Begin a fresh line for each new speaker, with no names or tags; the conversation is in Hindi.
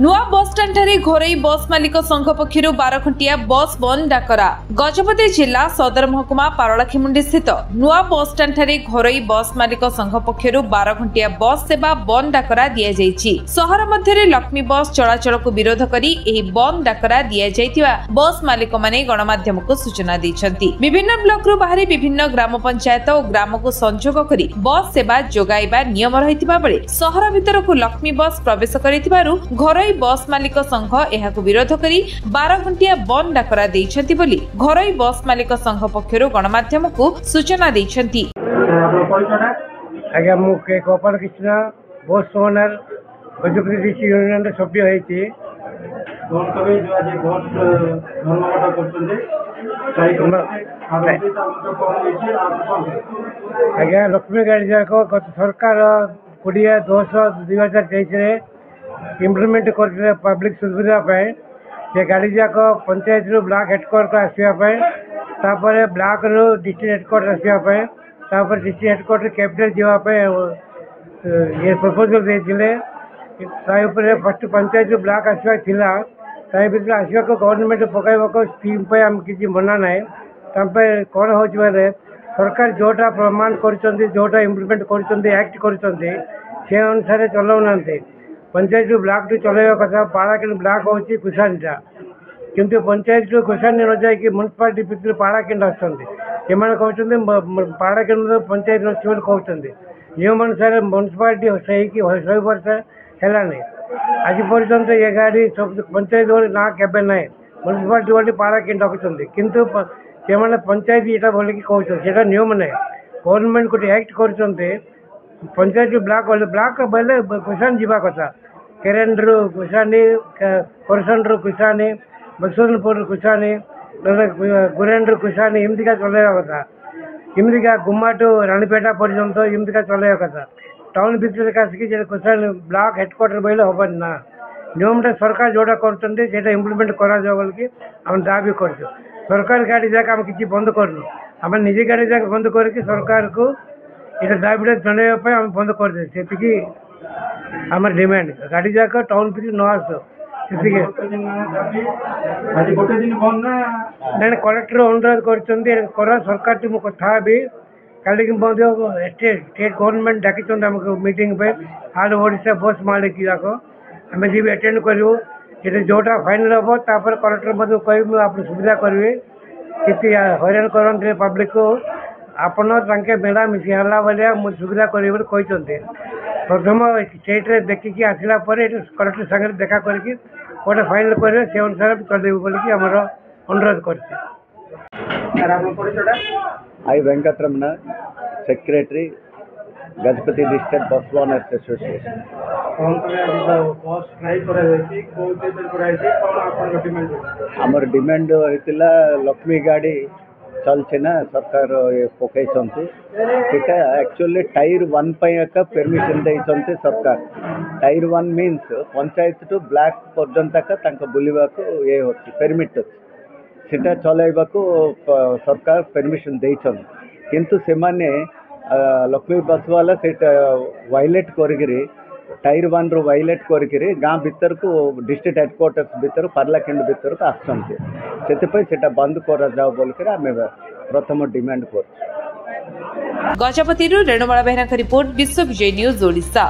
नुआ बस स्टाण्ड ठारे घोरई बस मालिक संघ पक्षर 12 घंटिया बस बंद डाकरा। गजपति जिला सदर महकुमा पारलाखेमुंडी स्थित नुआ बस स्टाण्ड ठारे घोरई बस मालिक संघ पक्षर 12 घंटिया बस सेवा बंद डाकरा दिया जायछि। सहर मध्यरे लक्ष्मी बस चलाचल को विरोध करी एही बंद डाकरा दिया जायतिबा बस मालिक माने गणमाध्यम को सूचना दैछन्ति। विभिन्न ब्लॉक रु बाहरी विभिन्न ग्राम पंचायत और ग्राम को संयोग करी बस सेवा जोगाइबा नियम रहितिबा बेले सहर भितर को लक्ष्मी बस प्रवेश करितिबारु घोरई बस मालिक संघ एहाकु विरोध करी 12 घंटिया बंद डाकरा दैछन्ति बोली घोरई बस मालिक संघ पक्षरु गणमाध्यम को सूचना दैछन्ति।
आगे मु के गोपाल कृष्ण बस ओनर गजपति डिस्ट्रिक्ट यूनियन रे सभ्य हेछि।
कोन कबे जो आज बहुत धर्मघट करछन्ते
आगे लक्ष्मी गाड़ी जाको गत सरकार 20/10/2023 रे इम्प्लीमेंट कर पब्लिक सुविधा से गाड़ी जाक पंचायत रू ब्लॉक हेडक्वार्टर आसवाई ब्लॉक रू डिस्ट्रिक्ट हेडक्वार्टर आसवाई डिस्ट्रिक्ट हेडक्वार्टर कैपिटल जावाई ये प्रपोजल देते फर्स्ट पंचायत ब्लॉक आसवा भर आसवा गवर्नमेंट पकड़ स्कीम पे आम किसी मना ना कौन हो सरकार जोटा प्रमाण कर इम्प्लीमेंट करक्ट कर अनुसार चलाऊना पंचायत ब्लॉक टू चलवा कथा पाड़ाकेंड ब्लॉक हूँ कुशानीटा किंतु पंचायत टू कुशानी न जाकि म्यूनिसिपालिटी भितर पाड़ाकेंड आसते पाड़ाकेंड पंचायत अच्छे कहते नियम अनुसार म्यूनिसिपालिटी 100 वर्ष है आज पर्यटन ये गाड़ी सब पंचायत ना केवे ना म्यूनिसिपालिटी वाली पाड़ाकेंड रखुच्च किंतु से पंचायत यहाँ बोलिकी कहते नियम ना गवर्नमेंट गोटे एक्ट कर पंचायत ब्लॉक बोले कुशानी जीवा कथा केरेन्रु कुशानी करसनरु कुशानी बसवनपुर कुशानी गुरेन्रु कुशानी इमतिका चलवा कथा इमतिका गुम्मा टू रानीपेटा पर्यंत इमतिका चलवा कथा टाउन भितर आसिक कुशानी ब्लॉक हेडक्वार्टर बोले हेन ना नियमटा सरकार जोटा कर इम्प्लीमेंट करा बोलिकी आम दाबी कर सरकार गाड़ी जाक आम किसी बंद करनु आम निजे गाड़ी जाक बंद करके सरकार को ये दाबीटा जनवाई आम बंद कर से आम डिमांड गाड़ी जाक टाउन भितर न आस कलेक्टर अनुरोध कर सरकार टी कथा भी कल स्टेट गवर्नमेंट डाकी आमको मीटिंग पे आल ओडिशा बस मालिक जाक आम जी अटेंड करूँ ये जोटा फाइनल हम तापर कलेक्टर मत कह आप सुविधा करेंगे किसी हैरान करते पब्लिक को आपण मेला मिसी है भाया मुझे सुविधा करें प्रथम स्टेट देखिकी आसला कलेक्टर सागर देखा करके गोटे फाइनल करेंगे से अनुसार चलेबू बोलिकी आमर अनुरोध कर
आई Venkataraman secretary Gajapati district bus owners association. आमर डिमांड होता लक्ष्मी गाड़ी चलছে ना सरकार ये पकई एक्चुअली टायर 1 का परमिशन देते सरकार। Tier 1 means panchayat to block पर्यंत बुलवा को ये होती परमिट अच्छी से चलवा को सरकार परमिशन देते किंतु से माने लक्ष्मी बस वाला से वायलेट करी टायर 1 रू वायलेट करी गाँ भीतर को डिस्ट्रिक्ट हेडक्वार्टर्स भीतर पार्लाकेंड भीतर को आसते बंद कर जाओ बोलिक आम प्रथम डिमांड कर।
गजपति रेणुमाला बेहरा रिपोर्ट विश्व विजय न्यूज ओडिशा।